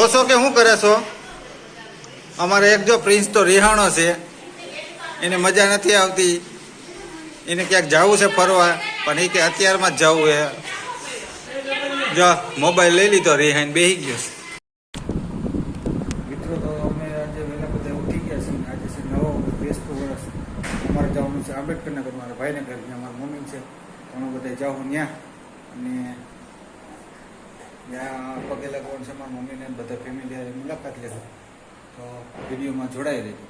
જોશો કે શું કરે છો? અમારે એક જો પ્રિન્સ તો રિહાણો છે, એને મજા નથી આવતી, એને ક્યાંક જવું છે ફરવા, પણ એ કે અત્યારમાં જ જવું છે. જો મોબાઈલ લઈ લીધો, રિહાઈને બેસી ગયો છે. મિત્રો તો અમે આજે વહેલા બધા ઉઠી ગયા છીએ. આજે છે નવો બેસતું વર્ષ. અમારે જવાનું છે આંબેડકરનગર, મારા ભાઈને ઘર, ત્યાં મારા મમ્મી છે, ઘણું બધા જાઉં ત્યાં. અને ત્યાં પગે લાગવાનું છે મારા મમ્મીને, બધા ફેમિલી મુલાકાત લેજો. તો વિડીયોમાં જોડાઈ રહેજો.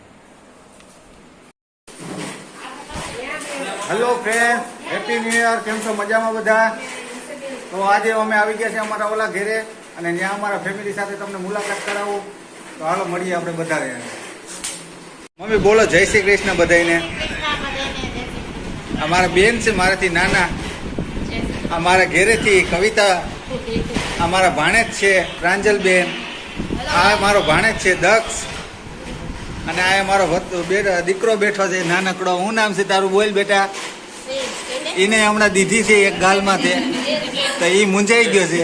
Hello friend, happy new year. કેમ છો? મજામાં બધા? તો આજે અમે આવી ગયા છે અમારા ઓલા ઘેરે, અને ત્યાં અમારા ફેમિલી સાથે તમને મુલાકાત કરાવું. તો હાલો મળીએ આપણે બધા રહ્યા. મમ્મી બોલો જય શ્રી કૃષ્ણ બધાને. અમારા બેન છે મારાથી નાના, અમારા ઘેરેથી કવિતા, અમારા ભાણેજ છે પ્રાંજલબેન, આ મારો ભાણેજ છે દક્ષ, અને આ મારો દીકરો બેઠો છે નાનકડો. હું નામ છે તારું? બોલ બેટા. એને હમણાં દીધી છે એક ગાલમાં, તો એ મૂંઝાઈ ગયો છે.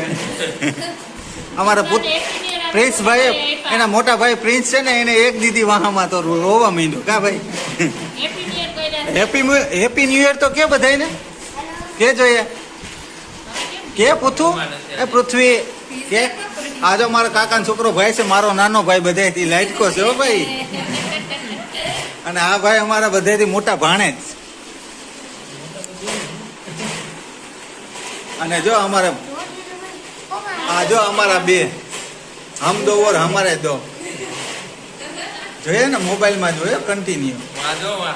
અમારા પ્રિન્સ ભાઈ, એના મોટા ભાઈ પ્રિન્સ છે ને, એને એક દીધી વાહામાં તો રોવા માંડ્યો. કા ભાઈ? હેપી ન્યુ યર તો કે બધાને કે જોઈએ કે પૂછું એ પૃથ્વી કે આજો મારો કાકાનો છોકરો ભાઈ છે, મારો નાનો ભાઈ બધાથી લાઈટકો છે હો ભાઈ. અને આ ભાઈ અમારા બધાથી મોટા ભાણેજ. અને જો અમારા આ જો અમારા બે હમ દો ઓર હમારે દો જોઈએ ને, મોબાઈલમાં જોયો કન્ટિન્યુ.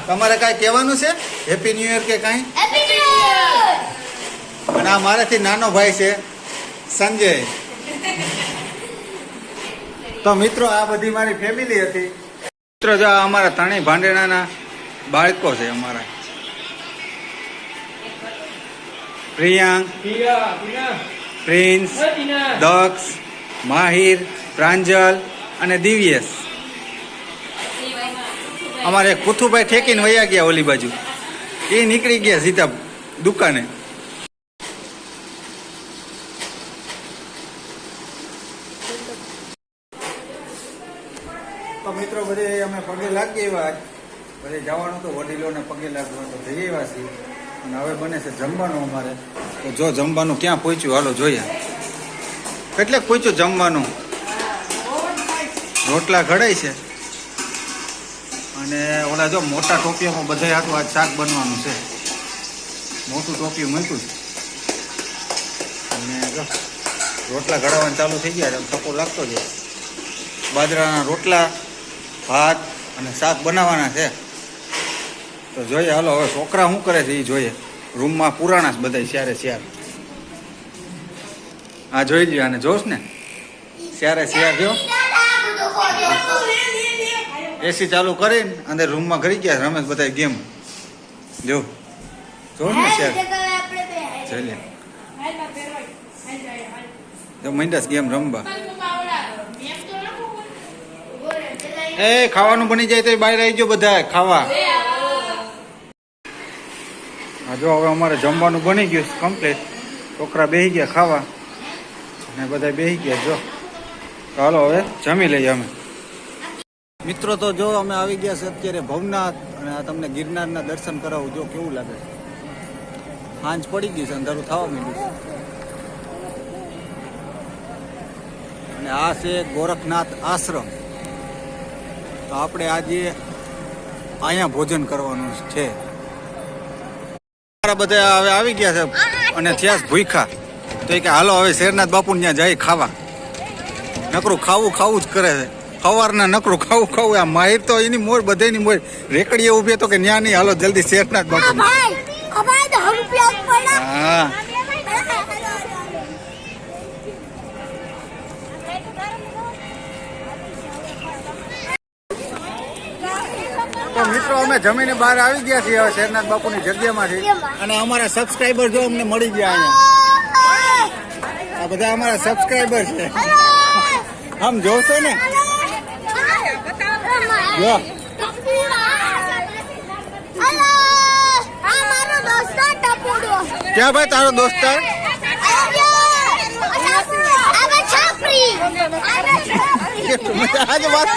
તમારે કાંઈ કહેવાનું છે? હેપી ન્યુ યર કે કાંઈ? અને આ મારાથી નાનો ભાઈ છે સંજય. તો મિત્રો આ બધી મારી ફેમિલી હતી. મિત્રો જો અમારા ત્રણેય ભાંડેણાના બાળકો છે અમારા. પ્રિયાંક, પ્રિન્સ, દક્ષ, માહિર, પ્રાંજલ અને દિવ્યેશ. અમારે કુથુભાઈ ઠેકીને વયા ગયા ઓલી બાજુ, એ નીકળી ગયા સીધા દુકાને. તો મિત્રો બધે અમે પગે લાગી એવા, બધે જવાનું તો વડીલોને પગે લાગવા તો જઈ એવા છીએ. અને હવે બને છે જમવાનું અમારે. તો જો જમવાનું ક્યાં પહોંચ્યું હાલો જોઈએ. કેટલે પહોંચ્યું જમવાનું? રોટલા ઘડાય છે, અને ઓલા જો મોટા ટોપિયામાં બધા આટલું આજ શાક બનવાનું છે. મોટું ટોપિયું મૂક્યું છે, અને જો રોટલા ઘડાવવાનું ચાલુ થઈ ગયા. થપ્પો લાગતો છે. બાજરાના રોટલા, ભાત અને શાક બનાવવાના છે. તો જોઈએ હાલો હવે છોકરા શું કરે છે એ જોઈએ. રૂમમાં પુરાણા જ બધા સ્યારે શિયાર. હા જોઈ લ્યો, આને જોશ ને સ્યારે શિયાર જો. એસી ચાલુ કરીને અંદર રૂમમાં કરી ગયા રમેશ બધા ગેમ. જો જોશ ને શિયાર જોઈ લે. જો મંડસ ગેમ રમવા. એ ખાવાનું બની જાય તો બહાર આવી ગયો બધા ખાવા. હા જો હવે અમારે જમવાનું બની ગયું કમ્પ્લીટ. છોકરા બેસી ગયા ખાવા, અને બધા બેસી ગયા. જો ચાલો હવે જમી લઈએ અમે. મિત્રો તો જો અમે આવી ગયા છે અત્યારે ભવનાથ, અને આ તમને ગિરનારના દર્શન કરાવું. જો કેવું લાગે છે. સાંજ પડી ગઈ છે, અંધારું થવા માંડ્યું છે. અને આ છે ગોરખનાથ આશ્રમ. તો આપણે આજે અહીંયા ભોજન કરવાનું છે. બધા હવે આવી ગયા છે અને થયા ભૂખા. તો કે હાલો હવે શેરનાથ બાપુ ત્યાં જાય ખાવા. નકરું ખાવું ખાવું જ કરે છે. સવારના નકરું ખાવું ખાવું. આ માહિર તો એની મોર બધાની મોર રેકડીએ ઉભી તો કે ન્યા નહીં, હાલો જલ્દી શેરનાથ બાપુ. હા તો મિત્રો અમે જમીને બહાર આવી ગયા છીએ હવે શેરનાથ બાપુની જગ્યામાંથી. અને અમારા સબસ્ક્રાઈબર જો અમને મળી ગયા અહીંયા. આ બધા અમારા સબસ્ક્રાઈબર છે. આમ જોશો ને જો. ક્યાં ભાઈ તારો દોસ્તાર? કેટલું મજા આજે વાત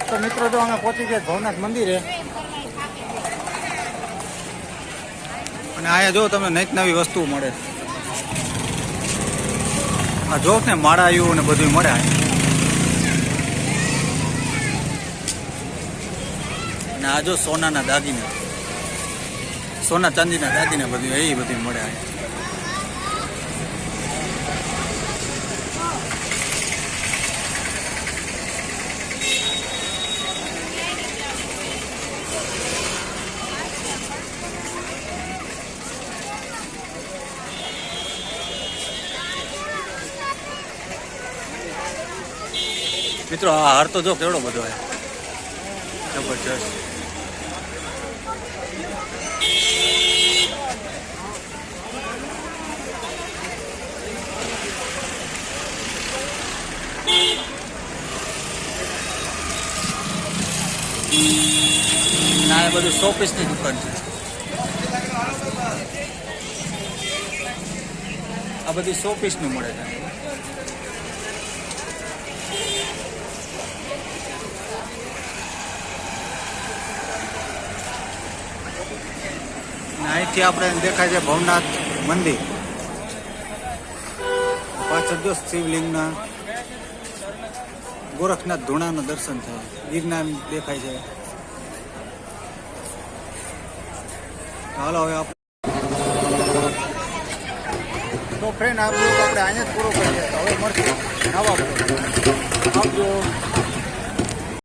તો મિત્રો તો અમે પહોંચી ગયા ભવનાથ મંદિરે અને અહીંયા જો તમને નઈક નવી વસ્તુ મળે. આ જો ને માળાયું ને બધું મળે અને આ જો સોનાના દાગીના સોના ચાંદીના દાગીના બધું એ બધું મળે અહીંયા. મિત્રો આ હાર તો જો કેવડો બધો છે જબરજસ્ત. ના બધું 100 પીસની દુકાન છે. આ બધી 100 પીસનું મળે છે. અહીંથી આપણે દેખાય છે ભવનાથ મંદિર. પાછળ જો શિવલિંગના ગોરખનાથ ધૂણાના દર્શન થાય. ગિરનાર દેખાય છે. હાલો હવે તો ફ્રેન્ડ આપણે અહીંયા જ પૂરો કરીએ. હવે મળશે નવા આવજો.